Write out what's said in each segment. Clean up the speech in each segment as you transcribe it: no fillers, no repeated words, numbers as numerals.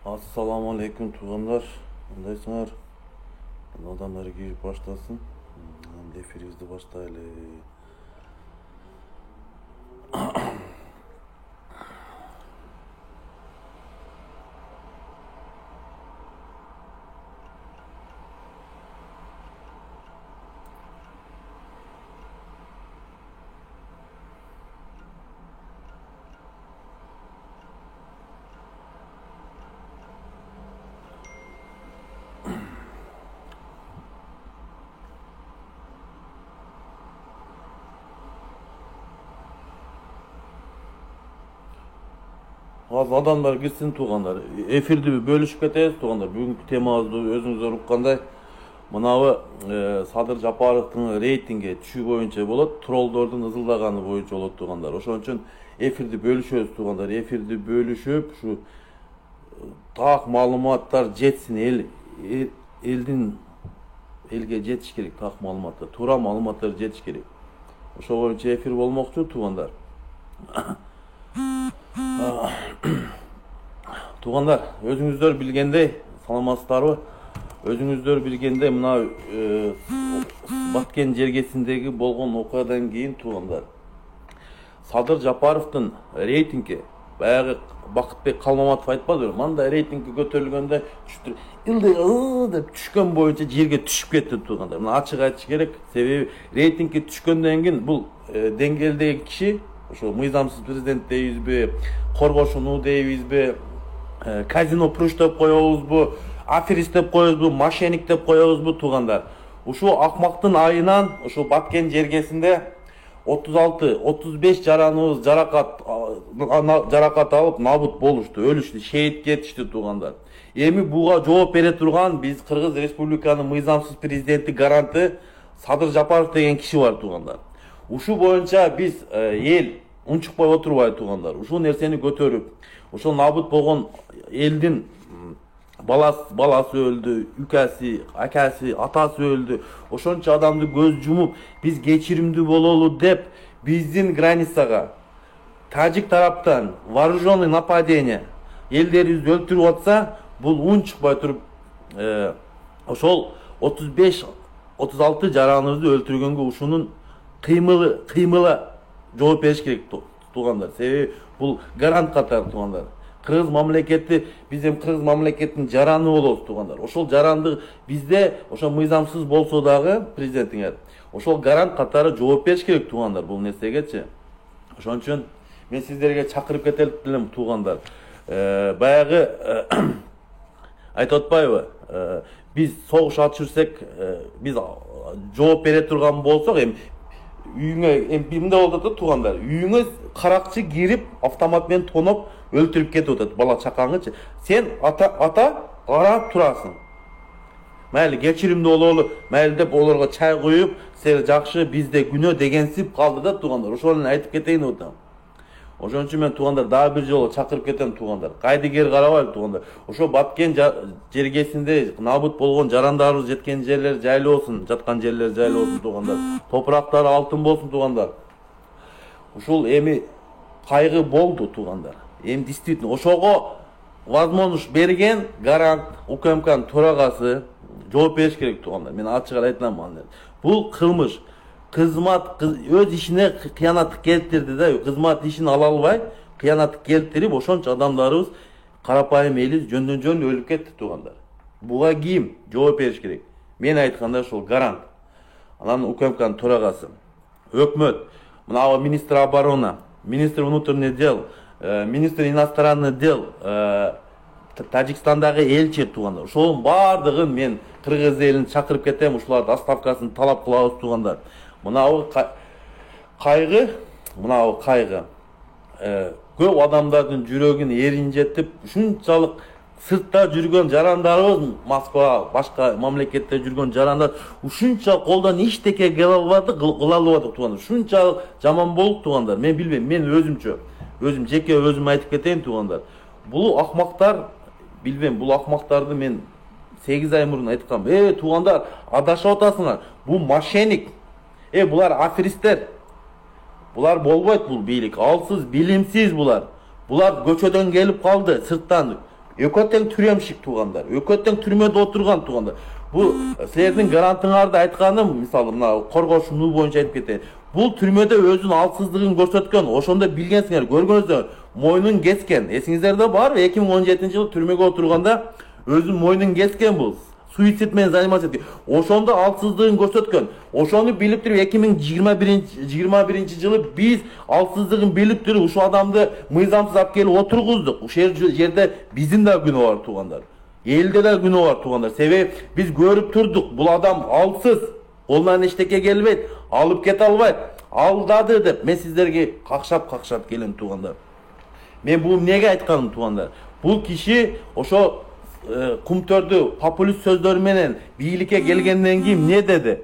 Assalamu alaikum tuğanlar. Kandayсыңар? Adamlar girip başlasın. Defirimizni başlayalım. Az adamlar gitsin tuğanlar. Efirdi bir bölüşüp ketesiz tuğanlar. Bugünkü temamızda özünüzler uqqanday. Mınavi Sadır Japarov'un reytingi düşü boyunca болады. Trollдордун ызылдаганы боюнча болот туғандар. Ошон үчүн эфирди бөлүшөбүз туғандар. Эфирди бөлүшүп, ушу так маалыматтар жетсин, элге жетиш керек, так маалыматтар, туура маалыматтар жетиш керек. Ошол боюнча эфир болмокчу туғандар. Туғандар, өзүңүздөр билгендей, саламатсыздарбы? Өзүңүздөр билгендей, мына Баткен жергесиндеги болгон окуядан кийин туғандар. Садыр Жапаровдун рейтинги баягы Бакытбек Калмаматов айтпадыбы? Мындай рейтинги көтөрүлгөндө деп түшкөн боюнча жерге түшүп кетти туғандар. Мына ачык айтыш керек, себеби рейтинги түшкөндөн кийин бул деңгээлдеги киши ошо мыйзамсыз президент дейбизби, коргошууну дейбизби, казино пруш деп коебузбу, аферист деп коебузбу, мошенник деп коебузбу туғандар. Ушул акмактын айынан ушул Баткен жергесинде 36-35 жараныбыз жаракат алып набут болушту, өлүштү, шейит кетишти туғандар. Эми буга жооп бере турган биз Кыргыз Республиканын мыйзамсыз президенти гаранты Садыр Жапаров деген киши бар туғандар. Ушул боюнча биз эл унчукпай отурбай туғандар. Ушул нерсени көтөрүп, ушул набут болгон элдин баласы өлдү, үкәси, акасы, атасы өлдү. Ошончо адамды көз жумуп, биз кечиримдүү бололу деп, биздин границага тажик тараптан вооруженный нападение элдерибизди өлтүрүп атса, бул унчукпай туруп, ошол 35-36 жараныбызды өлтүргөнгө ушунун кыймылы жооп бериш керек туғандар. Себеби бул гарант катары туғандар. Кыргыз мамлекети, биз эми Кыргыз мамлекетинин жараны болобуз туғандар. Ошол жаранды бизде ошо мыйзамсыз болсо дагы президентиңер ошол гарант катары жооп бериш керек туғандар бул нерсегечи. Ошон үчүн мен сиздерге чакырып кетелик делем туғандар. Баягы айтып атпайбы? Биз согуш ачырсак, биз жооп бере турган болсок, эми үйүңө эмпимде болот да туғандар. Үйүңө каракчы кирип, автомат менен тоноп өлтүрүп кетип атат бала чакаңычы. Сен ата карап турасың. Майли кечиримдүү бололу, майли деп олорго чай коюп, сен жакшы бизде күнөө дегенсип калды да туғандар. Ошону айтып кетейин деп атам. Ошон үчүн мен туғандар дагы бир жолу чакырып кетем туғандар. Кайдыгер карабайлы туғандар. Ошо Баткен жергесинде набут болгон жарандарыбыз жеткен жерлер жайлуу болсун, жаткан жерлер жайлуу болсун туғандар. Топурактары алтын болсун туғандар. Ушул эми кайгы болду туғандар. Эми действительно ошого возможность берген гарант УКМКнын төрагасы жооп бериш керек туғандар. Мен ачык айтам аны. Бул кылмыш. Кызмат өз ишине кыянат келтирди да, кызмат ишин ала албай, кыянат келтирип, ошончо адамдарыбыз карапайым элибиз жөндөн-жөн өлүп кетти туғандар. Буга ким жооп бериш керек? Мен айтканда ошол гарант. Анан УКМКнын төрагасы, өкмөт, мына министр оборона, министр внутренних дел, министр иностранных дел, Тажикстандагы элчи туғандар. Ошонун бардыгын мен Кыргыз элин чакырып кетем, ушулардын отставкасын талап кылабыз туғандар. Мынау кайгы, көп адамдардын жүрөгүн эринжетип, ушунчалык сыртта жүргөн жарандарыбыз, Москва, башка мамлекетте жүргөн жарандар ушунча колдон иштеке кыла албады туғандар. Ушунчалык жаман болуп туғандар. Мен билбейм, мен өзүм жеке өзүм айтып кетейин туғандар. Бул акмактар, билбейм, бул акмактарды мен 8 ай мурун айткам. Туғандар, адашып атасыңар. Бул мошенник. Булар аферистер. Булар болбойт, бул бийлик. Алсыз, билимсиз булар. Булар көчөдөн келип калды, сырттан. Ököтең türемшик туугандар, ököтең түрмөдө отурган туугандар. Бул силердин гарантыңарда айтканым, мисалы мына коргошуу боюнча айтып кетейин. Бул түрмөдө өзүнүн алсыздыгын көрсөткөн, ошондо билгенсиңер, көргөнсүңөр, мойнун кескен. Эсиңиздерде барбы? 2017-жылы түрмөгө отурганда өзүнүн мойнун кескен бул. Суицид менен заниматься эткен. Ошондо алсыздыгын көрсөткөн. Ошону билип туруп 2021-жылы биз алсыздыгын билип туруп ушул адамды мыйзамсыз алып келип отургуздук. Ушул жерде биздин да күнөө бар туугандар. Элде да күнөө бар туугандар. Себеби биз көрүп турдук, бул адам алсыз, колунан эчтеке келбейт, алып кете албайт, алдады деп мен сиздерге какшап келем туугандар. Мен бул эмнеге айтканым туугандар? Бул киши ошо Кумтөрдү популист сөздөрү менен бийликке келгенден кийин эмне деди?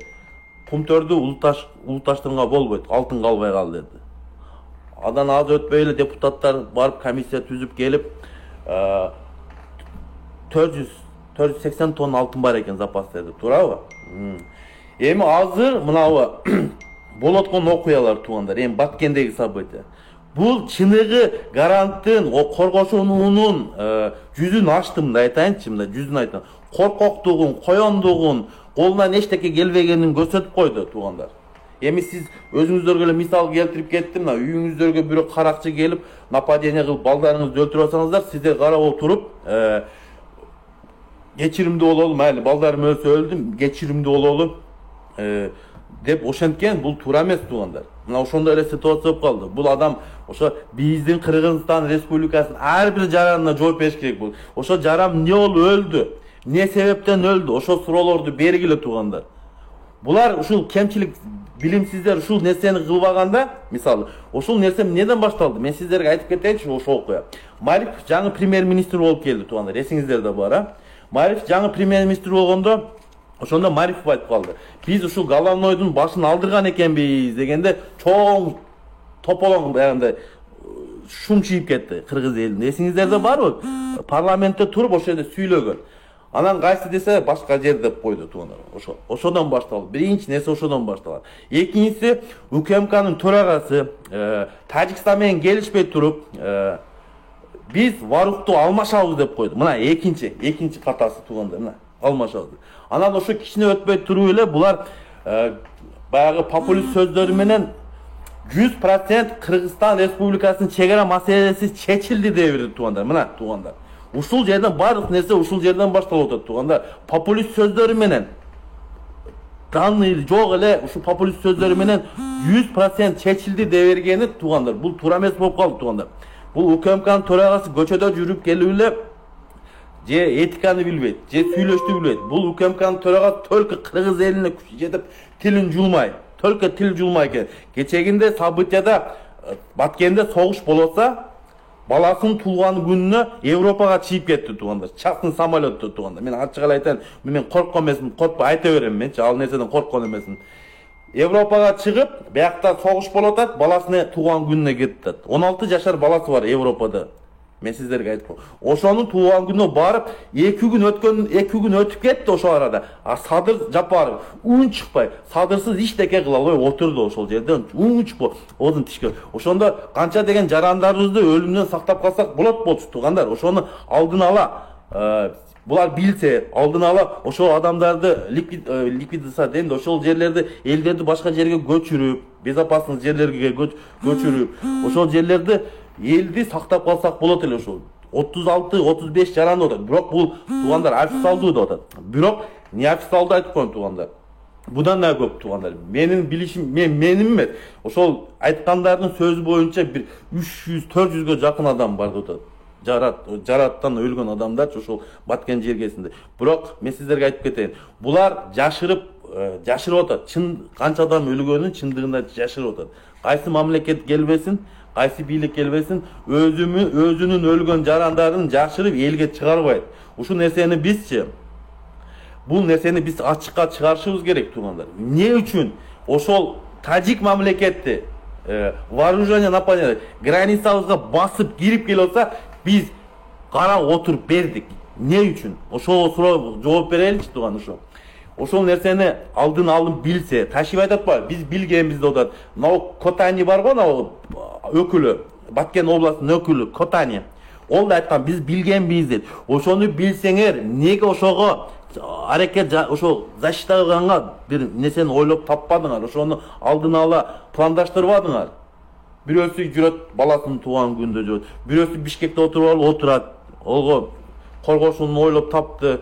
Кумтөрдү улутташтырууга болбойт, алтын калбай калды деди. Адан аз өтпөй эле депутаттар барып комиссия түзүп келип 480 тонна алтын бар экен запас деди, туурабы? Эми азыр мынабы болуп аткан окуялар туугандар, эми Баткендеги события. Бул чыныгы гаранттын, коргошуунун жүзүн ачтым да айтайынчы, мында жүзүн айтам. Коркоктугун, коёндугун, колунан эчтеке келбегенин көрсөтүп койду туугандар. Эми сиз өзүңүздөргө эле мисал келтирип кеттим, мына үйүңүздөргө бирөө каракчы келип, нападение кылып балдарыңызды өлтүрүп атсаңыздар, сиздер карап отуруп, кечиримдүү бололу, майли балдарым өлсө өлдүм, кечиримдүү бололу деп ошенткен, бул туура эмес туугандар. Мына ошондой эле ситуация болуп калды. Бул адам ошо биздин Кыргызстан Республикасынын ар бир жаранына жооп бериш керек бул. Ошо жаран эмне болуп өлдү? Эмне себептен өлдү? Ошо суроолорду бергиле туугандар. Булар ушул кемчилик билимсиздер ушул нерсени кылбаганда, мисалы, ушул нерсе эмнеден башталды? Мен сиздерге айтып кетейинчи ошол окуя. Мариф жаңы премьер-министр болуп келди туугандар. Эсиңиздерде бар, а? Мариф жаңы премьер-министр болгондо ошондо Марифов айтып калды. Биз ушул Головнойдун башын алдырган экенбиз дегенде чоң тополоң баягындай шум чыйып кетти кыргыз элинде. Эсиңиздерде барбы? Парламентте туруп ошол жерде сүйлөгөн. Анан кайсы десе башка жер деп койду туугандар. Ошодон башталды. Биринчи нерсе ошодон башталат. Экинчиси УКМКнын төрагасы Тажикстан менен келишпей туруп биз варукту алмашабыз деп койду. Мына экинчи катасы туугандар, мына алмашабыз. Анан ошо кичине өтпөй туруп эле булар баягы популист сөздөрү менен 100% Кыргызстан Республикасынын чек ара маселеси чечилди деп берди туугандар. Мына туугандар. Ушул жерден бардык нерсе ушул жерден башталып атат туугандар. Популист сөздөрү менен данный жок эле ушул популист сөздөрү менен 100% чечилди деп бергени туугандар. Бул туура эмес болуп калды туугандар. Бул УКМКнын төрагасы көчөдө жүрүп келип эле же этиканы билбейт, же сүйлөштү билбейт. Бул УКМКнын төрагасы только кыргыз элине күч жетип тилин жулмай, только тил жулмай экен. Кечегинде событияда Баткенде согуш болса, баласынын туулган күнүнө Европага чыгып кетти туугандар. Частный самолетто туугандар. Мен ачык эле айтайын, мен корккон эмесмин, коркпой айта берем менчи, ал нерседен корккон эмесмин. Европага чыгып, биякта согуш болуп атат, баласынын туулган күнүнө кетти. 16 жашар баласы бар Европада. Мен сиздерге айтып коем. Ошонун туулган күнүнө барып, 2 күн өтүп кетти ошол арада. А Садыр Жапаров үн чыкпай, садырсыз иштеке кыла албай отурду ошол жерден. Үн чыкпай, одун тишке. Ошондо канча деген жарандарыбызды өлүмдөн сактап калсак болот болчу туугандар. Ошону алдын ала булар билсе, алдын ала ошол адамдарды ликвидация дейм, ошол жерлерди, элдерди башка жерге көчүрүп, безопасный жерлерге көчүрүп, ошол жерлерди элди сактап калсак болот эле ошол. 36-35 жаран атат. Бирок бул туугандар официалдуу деп атат. Бирок не официалдуу айтып коем туугандар. Будан да көп туугандар. Менин билишим, менин эмес. Ошол айткандардын сөзү боюнча бир 300-400гө жакын адам бар деп атат. Жараттан өлгөн адамдар ошол Баткен жергесинде. Бирок мен сиздерге айтып кетейин. Булар жашырып атат. Чын канча адам өлгөнүн чындыгында жашырып атат. Кайсы мамлекет келбесин, кайсы бийлик келбесин, өзүнүн өлгөн жарандарын жашырып элге чыгарбайт. Ушул нерсени бизчи, бул нерсени биз ачыкка чыгарышыбыз керек туугандар. Эмне үчүн ошол тажик мамлекетти вооружение нападение границабызга басып кирип келип атса, биз карап отуруп бердик. Эмне үчүн? Ошол суроо жооп береличи тууган ошо. Ошол нерсени алдын алып билсе, Ташиев айтат бар, биз билгенбиз деп атат. Мына Котани бар го, мына өкүлү, Баткен областынын өкүлү Котани. Ол да айткан биз билгенбиз дейт. Ошону билсеңер, эмнеге ошого аракет ошо защита кылганга бир нерсени ойлоп таппадыңар? Ошону алдын ала пландаштырбадыңар? Бирөөсү жүрөт баласынын тууган күндө жүрөт. Бирөөсү Бишкекте отуруп алып отурат. Ого коргошууну ойлоп тапты.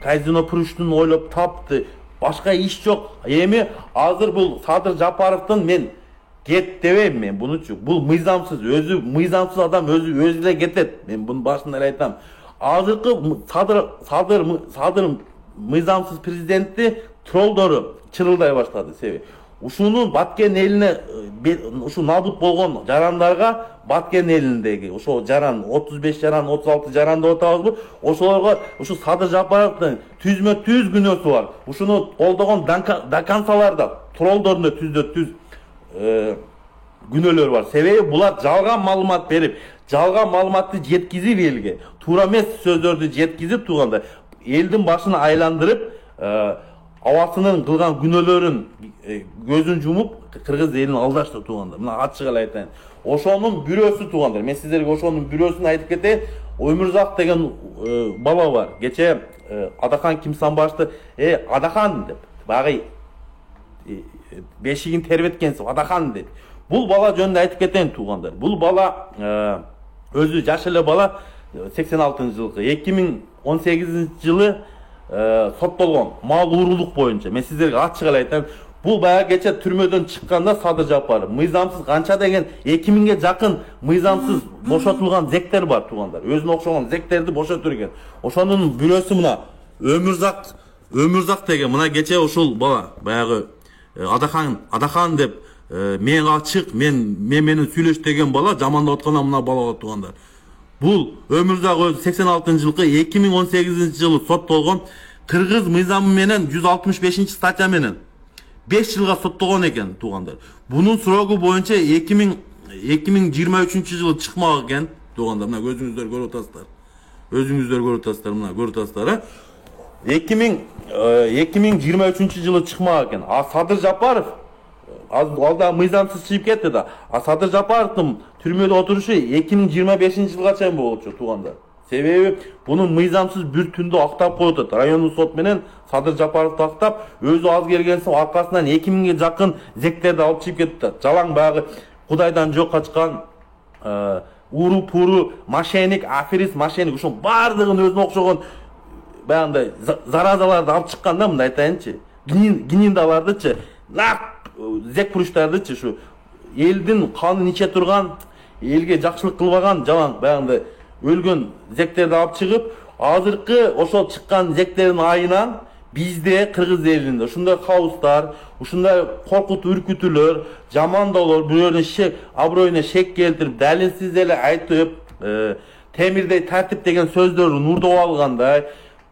Казино Пруштун ойлоп тапты. Башка иш жок. Эми азыр бул Садыр Жапаровдун мен кет дебейм мен бунучу. Бул мыйзамсыз, өзү мыйзамсыз адам өзү эле кетет. Мен буну башынан эле айтам. Азыркы Садыр мыйзамсыз президенти тролдору чырылдай баштады себеби. Ушунун Баткен элине ушу набут болгон жарандарга Баткен элиндеги ошо жаран 35 жаран 36 жаран деп атабызбы? Ошолорго ушу Садыр Жапаровдун түзмө-түз күнөөсү бар. Ушуну колдогон дакансаларда тролдордун түз күнөөлөр бар. Себеби булар жалган маалымат берип, жалган маалыматты жеткизип элге, туура эмес сөздөрдү жеткизип турганда элдин башын айландырып, абасынын кылган күнөөлөрүн көзүн жумуп кыргыз элин алдашты туугандар. Мына ачык эле айтайын. Ошонун бирөөсү туугандар. Мен сиздерге ошонун бирөөсүн айтып кетейин. Өмүрзак деген бала бар. Кече Адахан Кимсанбашты Адахан деп багы бешигин тербеткенсип Адахан деп. Бул бала жөнүндө айтып кетейин туугандар. Бул бала өзү жаш эле бала 86-жылкы 2018-жылы соттолгон мал уурулук боюнча. Мен сиздерге ачык эле айтайын. Бул баягы кече түрмөдөн чыкканда Садыр Жапаров мыйзамсыз канча деген 2000ге жакын мыйзамсыз бошотулган зектер бар туугандар. Өзүнө окшогон зектерди бошотуп жүргөн. Ошонун бирөөсү мына Өмүрзак деген мына кече ушул бала баягы Адахан деп мен ачык менен сүйлөш деген бала жамандап атканда мына балага туугандар. Бул Өмүрзак өзү 86-жылкы 2018-жылы соттолгон кыргыз мыйзамы менен 165-статья менен 5 жылга соттолгон экен туугандар. Бунун срогу боюнча 2023-жылы чыкмак экен туугандар. Мына өзүңүздөр көрүп атасыздар. Мына көрүп атасыздар. 2023-жылы чыкмак экен. А Садыр Жапаров алда мыйзамсыз чыгып кетти да. А Садыр Жапаровдун түрмөдө отурушу 2025-жылга чейин болчу туугандар. Себеби бунун мыйзамсыз бир түндө актап коюп, райондук сот менен Садыр Жапаровду актап, өзү аз келгенсип аркасынан 2000ге жакын зектерди алып чыгып кетти. Жалаң баягы Кудайдан жок качкан уру-пуру, мошенник, аферист, мошенник ушун бардыгын өзүнө окшогон баягындай заразаларды алып чыкканда мындай айтайынчы. Гниндалардычы, нак зекпуруштардычы ушу элдин канын иче турган, элге жакшылык кылбаган жалаң баягындай өлгөн зектерди алып чыгып, азыркы ошол чыккан зектердин айынан бизде кыргыз элинде ушундай хаустар, ушундай коркутуу үркүтүүлөр, жамандоолор, бирөөнүн аброюна шек келтирип, далилсиз эле айтып, темирдей тартип деген сөздөрдү нурдоп алгандай,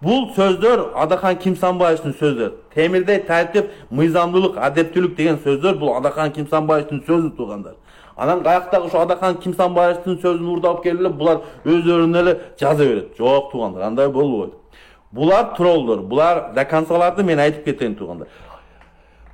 бул сөздөр Адахан Кимсанбаевдин сөздөр. Темирдей тартип, мыйзамдуулук, адептүүлүк деген сөздөр бул Адахан Кимсанбаевдин сөзү туугандар. Анан каяктагы ошо Адахан Кимсанбаевдин сөзүн урдап келип эле булар өздөрүнө эле жаза берет. Жок туугандар, андай болбойт. Булар тролдор, булар дакансаларды мен айтып кетейин туугандар.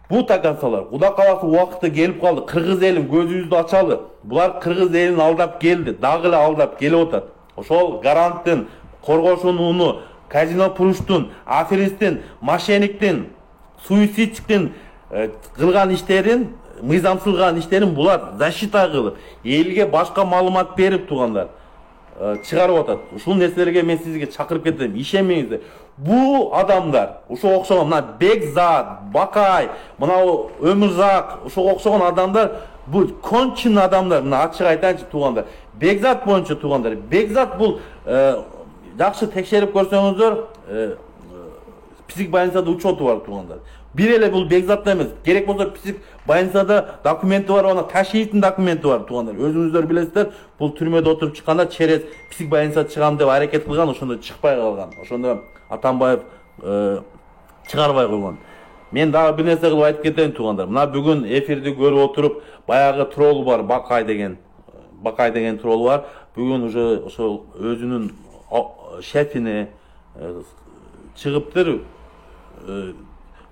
Бул дакансалар Кудай кааласа убакыты келип калды. Кыргыз элин көзүбүздү ачалы. Булар кыргыз элин алдап келди, дагы эле алдап келип атат. Ошол гаранттын, коргошууну, Казино Пруштун, аферисттин, мошенниктин, суицидчиктин кылган иштерин, мыйзамсыз кылган иштерин булар защита кылып, элге башка маалымат берип туугандар чыгарып атат. Ушул нерселерге мен сизге чакырып кетем. Ишенмеңиздер. Бу адамдар, ушо окшогон мына Бекзат, Бакай, мына Өмүрзак, ушо окшогон адамдар бул кончен адамдар. Мына ачык айтайынчы туугандар. Бекзат боюнча туугандар. Бекзат бул жакшы текшерип көрсөңүздөр, псих больницада учету бар туугандар. Бир эле бул Бекзатта эмес. Керек болсо псих больницада документи бар, аны ташийтин документи бар туугандар. Өзүңүздөр билесиздер, бул түрмөдө отуруп чыкканда через псих больницада чыгам деп аракет кылган, ошондо чыкпай калган. Ошондо Атамбаев чыгарбай койгон. Мен дагы бир нерсе кылып айтып кетейин туугандар. Мына бүгүн эфирди көрүп отуруп, баягы трол бар, Бакай деген трол бар. Бүгүн уже ошол өзүнүн шефине чыгыптыр.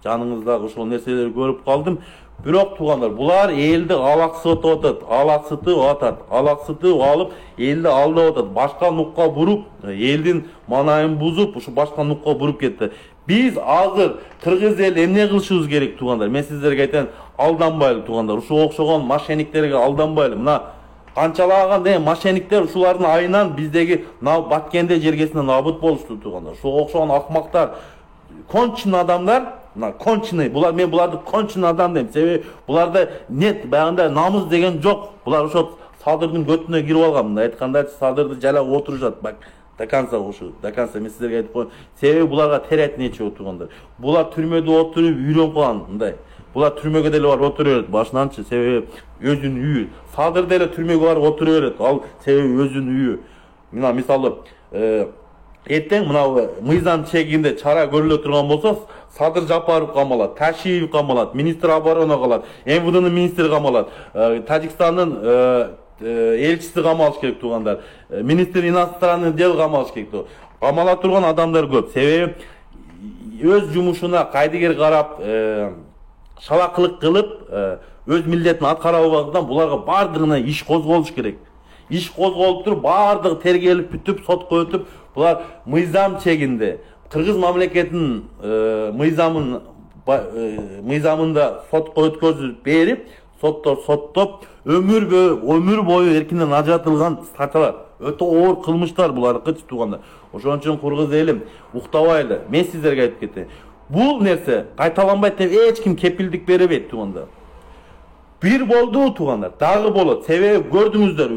Жаныңыздагы ошол нерселерди көрүп калдым. Бирок туугандар, булар элди алаксытып алып, элди алдап атат. Башка нукка буруп, элдин манайын бузуп, ушу башка нукка буруп кетти. Биз азыр кыргыз эл эмне кылышыбыз керек туугандар? Мен сиздерге айтайын, алданбайлы туугандар. Ушу окшогон мошенниктерге алданбайлы. Мына канчалаган мошенниктер ушулардын айынан биздеги Баткенде жергесинде набыт болушту туугандар. Ушу окшогон акмактар, конченый адамдар, конченый, мен буларды конченый адам дейм. Себеби буларда нет баягындай намыс деген жок. Булар ошо садырдын көтүнө кирип алган. Мында айткандачы садырды жалап отурушат. Бак, до конца мен сиздерге айтып коеюн. Себеби буларга терет нече отургандар. Булар түрмөдө отуруп үйрөнүп калган мындай. Булар түрмөгө деле барып отура берет башынанчы, себеби өзүнүн үйү. Садыр деле түрмөгө барып отура берет, ал себеби өзүнүн үйү. Мына мисалы эртең мына мыйзам чегинде чара көрүлө турган болсо, Садыр Жапаров камалат, Ташиев камалат, министр оборона калат, МВДнын министри камалат, Тажикстандын элчиси камалыш керек туугандар, министр иностранных дел камалыш керек. Камала турган адамдар көп. Себеби өз жумушуна кайдыгер карап, шалакылык кылып, өз милдетин аткара албаган буларга бардыгына иш козголуш керек. Иш козголуп туруп, бардыгы тергелип бүтүп, сотко өтүп, булар мыйзам чегинде кыргыз мамлекетинин мыйзамында сотко өткөзүп берип, соттоп, өмүр бою эркинден ажыратылган статьялар. Өтө оор кылмыштар булардыкы туугандар. Ошон үчүн кыргыз элим уктабайлы. Мен сиздерге айтып кетейин. Бул нерсе кайталанбайт деп эч ким кепилдик беребейт туугандар. Бир болду туугандар, дагы болот. Себеби көрдүңүздөр,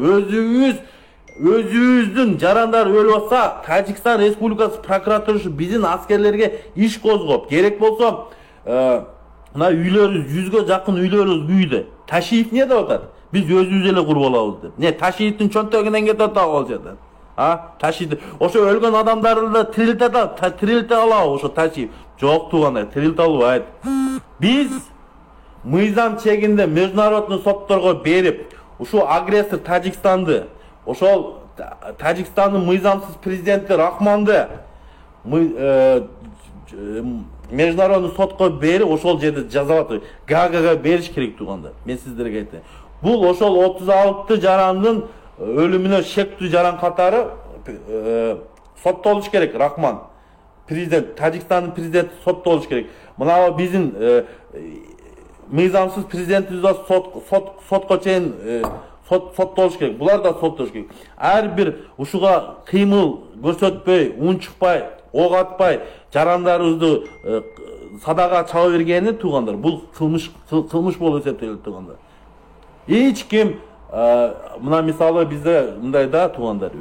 өзүбүздүн жарандар өлүп атса, Тажикстан Республикасы прокуратурасы биздин аскерлерге иш козгоп, керек болсо, мына үйлөрүбүз 100гө жакын үйлөрүбүз күйдө. Ташиев эмне деп атат? Биз өзүбүз эле куруп алабыз деп. Не, Ташиевдин чөнтөгүнөн кетип ал жерден. Ташиев. Ошо өлгөн адамдарды тирилте алабы ошо Ташиев? Жок туугандар, тирилте албайт. Биз мыйзам чегинде международный сотторго берип, ушу агрессор Тажикстанды, ошол Тажикстандын мыйзамсыз президенти Рахманды международный сотко берип, ошол жерде жазалап, Гаагага бериш керек туугандар. Мен сиздерге айтайын. Бул ошол 36 жарандын өлүмүнө шектүү жаран катары соттолуш керек. Рахман президент, Тажикстандын президенти соттолуш керек. Мына биздин мыйзамсыз президентибиз да сотко чейин соттолуш керек. Булар да соттолуш керек. Ар бир ушуга кыймыл көрсөтпөй, унчукпай, ок атпай, жарандарыбызды садага чаба бергени туугандар, бул кылмыш болуп эсептелет туугандар. Эч ким мына мисалы бизде мындай да туугандар,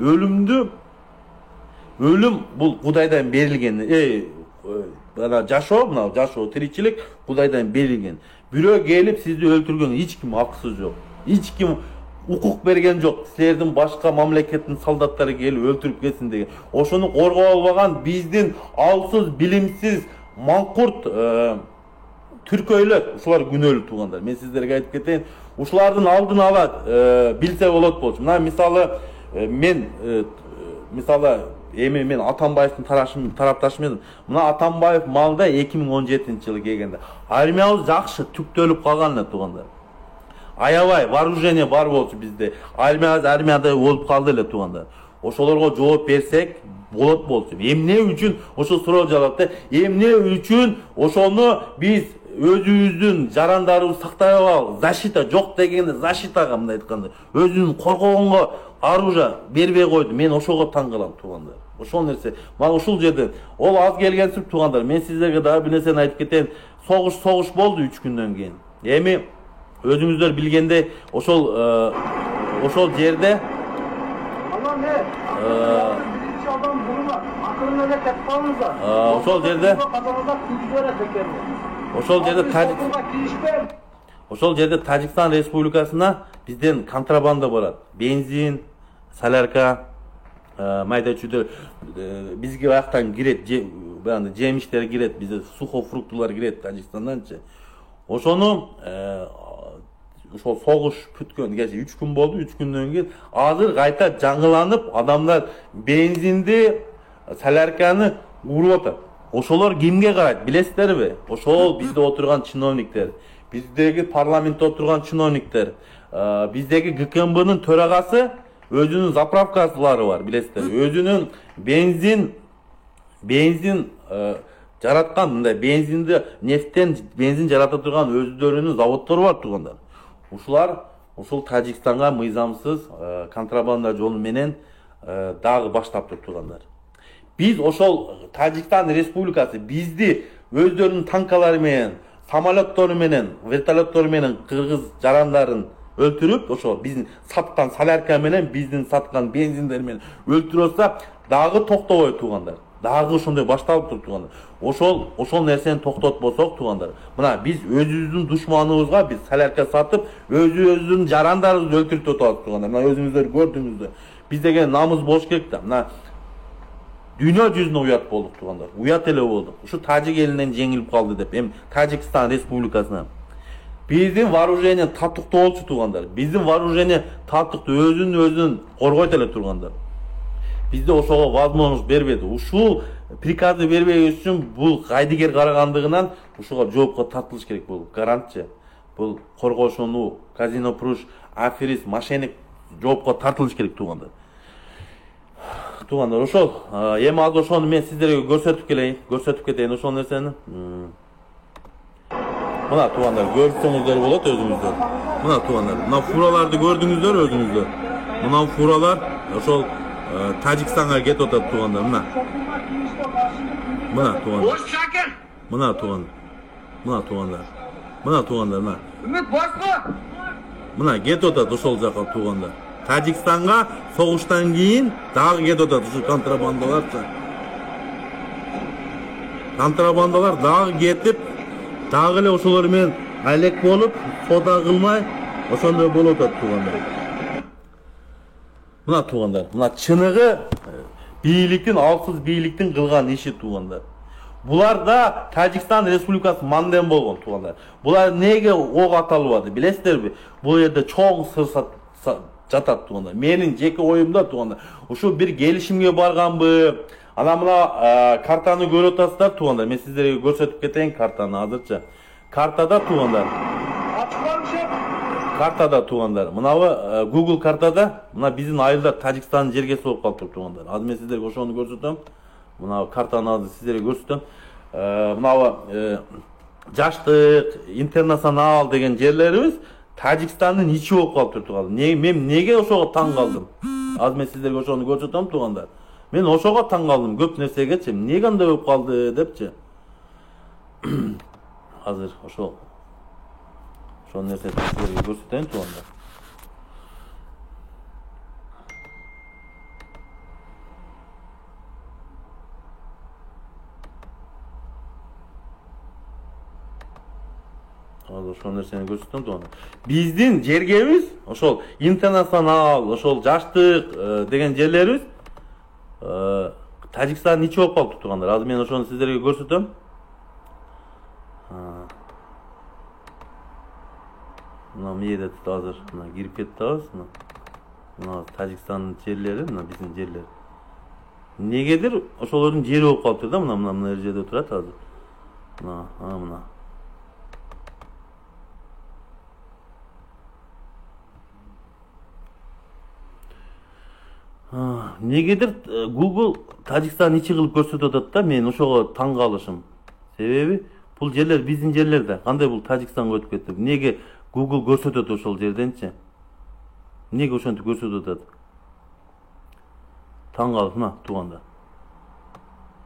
өлүм бул Кудайдан берилген. Жашоо, тиричилик Кудайдан берилген. Бирөө келип сизди өлтүргөн эч ким акысыз жок. Эч ким укук берген жок. Силердин башка мамлекеттин солдаттары келип өлтүрүп кетсин деген. Ошону коргоо албаган биздин алсыз, билимсиз, маңкурт түркөйлөр, ушулар күнөөлүү туугандар. Мен сиздерге айтып кетейин, ушулардын алдын ала билсе болот болчу. Мына мен Атамбаевдин тарапташы мен. Мына Атамбаев малда 2017-жылы келгенде. Армиябыз жакшы түктөлүп калган эле туугандар. Аябай вооружение бар болчу bizde. Армияда болуп калды эле туугандар. Ошолорго жооп берсек болот болчу. Эмне үчүн ошо суроо жалапты? Эмне үчүн ошону биз өзүбүздүн жарандарыбызды сактай алабыз? Защита жок дегенде защитага мындай айтканда, өзүн коргогонго оружие бербей койду. Мен ошого таң калам туугандар. Ошол нерсе. Мага ушул жерден ол аз келгенсип туугандар. Мен сиздерге дагы бир нерсени айтып кетейин. Согуш болду 3 күндөн кийин. Эми өзүңүздөр билгендей, ошол жерде ошол жерде Тажикстан Республикасына бизден контрабанда барат. Бензин, солярка, майда чүйдө бизге аяктан кирет, жемиштер кирет, бизде сухофруктулар кирет Тажикстанданчы. Ошону ошол согуш бүткөн кече 3 күн болду. 3 күндөн кийин азыр кайта жаңыланып, адамдар бензинди, солярканы уруп атат. Ошолор кимге карайт, билесиздерби? Ошол бизде отурган чиновниктер. bizdeki parlamentте oturgan чиновниктер, bizdeki ГКМБ'nın төрагасы өзүнүн заправкалары бар, билесиздер. Өзүнүн бензин жараткан, мындай бензинди нефттен бензин жарата турган өздөрүнүн заводдору бар туугандар. Ушул Тажикстанга мыйзамсыз контрабанда жолу менен дагы баштап тургандар. Biz ошол Тажикстан Республикасы бизди өздөрүнүн танкалары менен, самолеттори менен, вертолеттори менен кыргыз жарандарын өлтүрүп, ошол биздин саткан солярка менен, биздин саткан бензиндер менен өлтүрүп атса, дагы токтобой туугандар. Дагы ошондой башталып туруп туугандар. Ошол нерсени токтотпосок туугандар. Мына биз өзүбүздүн душманыбызга биз солярка сатып, өзүбүздүн жарандарыбызды өлтүрүп атабыз туугандар. Мына өзүңүздөр көрдүңүздөр. Биз деген намыс болуш керек да. Мына dünya жүзүнө уят болдук туугандар. Уят эле болдук. Ушу тажик элинен жеңилип калды деп. Эми Тажикстан Республикасына. Биздин вооружение татыктуу болчу туугандар. Биздин вооружение татыктуу өзүн коргойт эле тургандар. Бизде ошого возможность бербеди. Ушул приказды бербеген үчүн бул кайдыгер карагандыгынан ушуга жоопко тартылыш керек болду. Гарантчы. Бул коргошууну, казино пруш, аферист, мошенник жоопко тартылыш керек туугандар. Туугандар, ошол эми азыр ошону мен сиздерге көрсөтүп кетейин ошол нерсени. Мына туугандар, көрсөңүздөр болот өзүңүздөр. Мына туугандар, мына фураларды көрдүңүздөр өзүңүздөр. Мына фуралар ошол Тажикстанга кетип атат туугандар, мына. Мына туугандар. Мына туугандар. Мына туугандар. Мына туугандар, мына. Мына кетип атат ошол жака туугандар. Тажикстанга согуштан кийин дагы кетип атат ушу контрабандаларчы. Контрабандалар дагы кетип, дагы эле ошолор менен алек болуп, сода кылмай, ошондой болуп атат туугандар. Мына туугандар, мына чыныгы бийликтин, алсыз бийликтин кылган иши туугандар. Булар да Тажикстан Республикасы манден болгон туугандар. Булар неге ок аталбады, билесиздерби? Бул жерде чоң сыр жатат туугандар. Менин жеке оюмда туугандар. Ушу бир келишимге барганбы? Ана мына картаны көрүп атасыздар туугандар. Мен сиздерге көрсөтүп кетейин картаны азырча. Картада туугандар. Картада туугандар. Мынабы Google картада, мына биздин айылдар Тажикстандын жергеси болуп калыптыр туугандар. Азыр мен сиздерге ошону көрсөтөм. Мына картаны азыр сиздерге көрсөтөм. Мынабы Жаштык, Интернационал деген жерлерибиз Тажикстандын ичи болуп калыптыр туугандар. Мен неге ошого таң калдым? Азыр мен сиздерге ошону көрсөтөм туугандар. Мен ошого таң калдым көп нерсегечи. Неге андай болуп калды депчи. Азыр ошол нерсени сиздерге көрсөтөйүн туугандар. Азыр ошол нерсени көрсөтөм туугандар. Биздин жергебиз ошол Интернационал, ошол Жаштык деген жерлерибиз Тажикстандын ичи болуп калыптыр туугандар. Азыр мен ошону сиздерге көрсөтөм. Мына мейде азыр мына кирип кетебиз. Мына Тажикстандын жерлери, мына биздин жерлер. Негедир ошолордун жери болуп калыптыр да, мына жерде турат азыр. Мына. Негедир Google Тажикстан ичи кылып көрсөтүп атат да, мен ошого таң калышым. Себеби бул жерлер биздин жерлер да. Кандай бул Тажикстанга өтүп кетти? Неге Google көрсөтөт ошол жерденчи? Неге ошентип көрсөтүп атат? Таң калып, мына туугандар.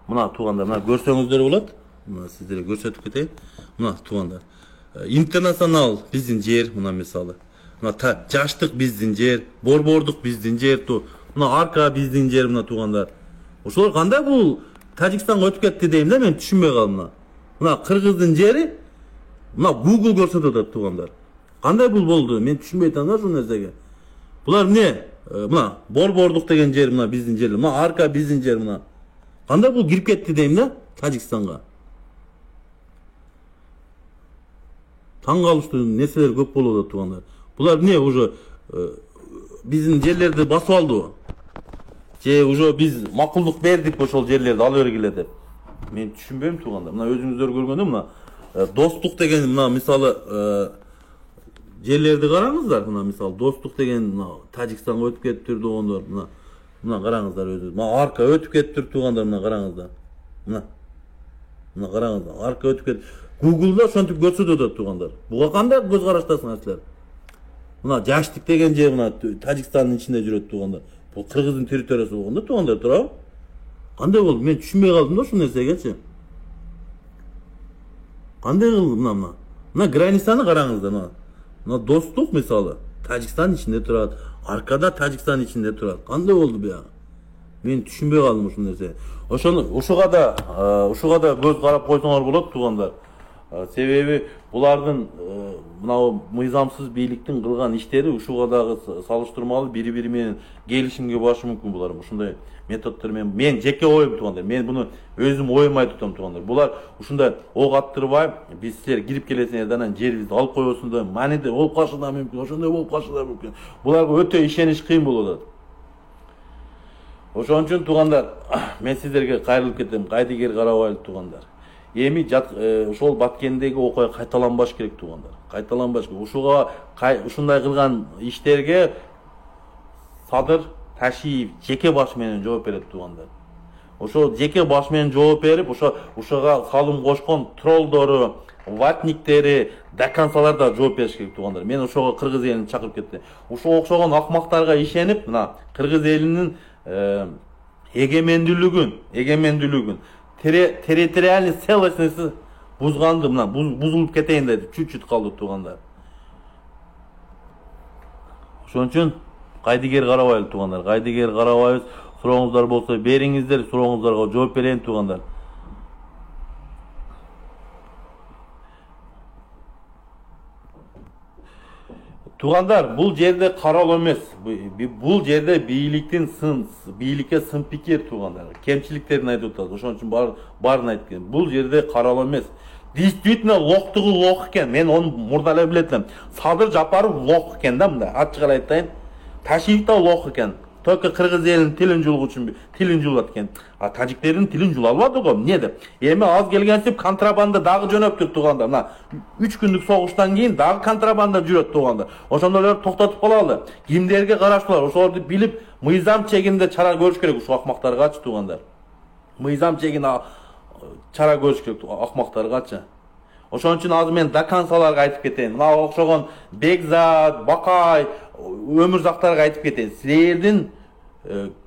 Мына туугандар, мына көрсөңүздөр болот. Мына сиздерге көрсөтүп кетейин. Мына туугандар. Интернационал биздин жер, мына мисалы. Мына Жаштык биздин жер, Борбордук биздин жер, мына Арка биздин жер, мына туугандар. Ошолор кандай бул Тажикстанга өтүп кетти дейм да, мен түшүнбөй калдым. Мына Кыргыздын жери, мына Google көрсөтүп атат туугандар. Кандай бул болду? Мен түшүнбөй атам да ушул нерсеге. Булар эмне? Мына Борбордук деген жер, мына биздин жер, мына Арка биздин жер, мына. Кандай бул кирип кетти дейм да Тажикстанга. Таң калыштуу нерселер көп болуп атат туугандар. Булар эмне уже биздин жерлерди басып алдыбы? Же уже биз макулдук бердик ошол жерлерди ала бергиле деп. Мен түшүнбөйм туугандар. Мына өзүңүздөр көргөндөй, мына Dostluk деген мына мисалы жерлерди караңыздар. Мына мисалы достук деген мына Тажикстанга өтүп кетиптир туугандар. Мына караңыздар өзү. Мына арка өтүп кетиптир туугандар, мына караңыздар. Мына караңыздар. Арка өтүп кет. Google'da ошентип көрсөтөт да туугандар. Буга кандай көз караштасыңар силер? Мына Жаштык деген жер мына Тажикстандын ичинде жүрөт туугандар. Бул Кыргыздын территориясы болгондо туугандар, туурабы? Кандай болду? Мен түшүнбөй калдым да ушул нерсегечи. Кандай кылды мына границаны караңыздар. Мына достук мисалы Тажикстан ичинде турат, аркада Тажикстан ичинде турат. Кандай болду буяга? Мен түшүнбөй калдым ушул нерсе. Ушуга да көз карап койсоңор болот туугандар. Себеби булардын мына мыйзамсыз бийликтин кылган иштери ушуга дагы салыштырмалуу бири-бири менен келишимге барышы мүмкүн булар. Ушундай методдор мен жеке оюм туугандар. Мен буну өзүм оюм айтып атам туугандар. Булар ушундай ок аттырбай, биз силер кирип келесиңер анан жерибизди алып коесуң да, маниде болуп калышы да мүмкүн, ошондой болуп калышы да мүмкүн. Буларга өтө ишенич кыйын болуп атат. Ошон үчүн туугандар, мен сиздерге кайрылып кетем. Кайдыгер Карабаев туугандар. Эми ошол Баткендеги окуя кайталанбаш керек туугандар. Кайталанбаш керек. Ушундай кылган иштерге Садыр Ташиев жеке баш менен жооп берет туугандар. Ошол жеке баш менен жооп берип, ошого салым кошкон троллдору, ватниктери, дакансалар да жооп бериш керек туугандар. Мен ошого кыргыз элин чакырып кеттим. Ошого окшогон акмактарга ишенип, мына кыргыз элинин эгемендүүлүгүн, территориальный целостности бузганды, мына бузулуп кетейин деп чуть-чуть калды туугандар. Ошон үчүн Кайдыгер Карабаев туугандар, Кайдыгер Карабаев сурооңуздар болсо бериңиздер, сурооңуздарга жооп берейин туугандар. Туугандар, бул жерде каралуу эмес. Бул жерде бийликке сын пикир туугандар. Кемчиликтерин айтып атат. Ошон үчүн баарын айтып. Бул жерде каралуу эмес. Действительно локтугу лок экен. Мен onu мурда эле билетем. Садыр Жапаров лок экен да, мындай ачык эле айтайын. Ташиев да лок экен. Только кыргыз элинин тилин жулгуу үчүн тилин жулат экен. А тажиктердин тилин жула албады го. Эмне деп? Эми аз келгенсип контрабанда дагы жөнөптүр туугандар. Мына 3 күндүк согуштан кийин дагы контрабанда жүрөт туугандар. Ошондойлорду токтотуп калалы. Кимдерге караштуулар? Ошолорду билип, мыйзам чегинде чара көрүш керек ушул акмактаргачы туугандар. Мыйзам чегинде чара көрүш керек акмактаргачы. Ошон үчүн азыр мен дакансаларга айтып кетейин. Мына окшогон Бекзат, Бакай, Өмүрзактарга айтып кетейин. Силердин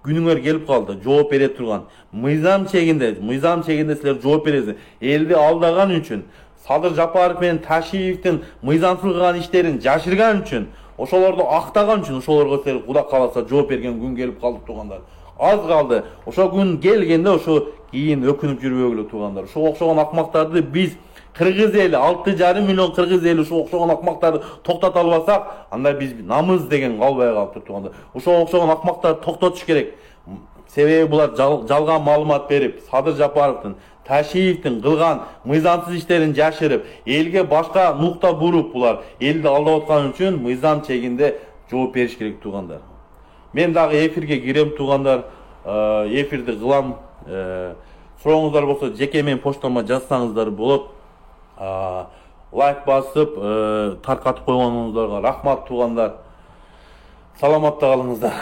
күнүңөр келип калды, жооп бере турган. Мыйзам чегинде силер жооп бересиңер. Элди алдаган үчүн, Садыр Жапаров менен Ташиевдин мыйзамсыз кылган иштерин жашырган үчүн, ошолорду актаган үчүн, ошолорго силер Куда кааласа жооп берген күн келип калды туугандар. Аз калды. Ошо күн келгенде ошо кийин өкүнүп жүрбөгүлө туугандар. Ошо окшогон акмактарды биз кыргыз эли 6,5 миллион кыргыз эли ошо окшогон акмактарды токтото албасак, анда биз намыз деген калбай калыптыр туугандар. Ошо окшогон акмактарды токтотуш керек. Себеби булар жалган маалымат берип, Садыр Жапаровдун, Ташиевдин кылган мыйзамсыз иштерин жашырып, элге башка нукта буруп, булар элди алдап аткан үчүн мыйзам чегинде жооп бериш керек туугандар. Мен дагы эфирге кирем туугандар, эфирди кылам. Сурооңуздар болсо жеке менин почтама жазсаңыздар болот. Лайк басып, таркатып койгонуңуздарга рахмат туугандар. Саламатта калыңыздар.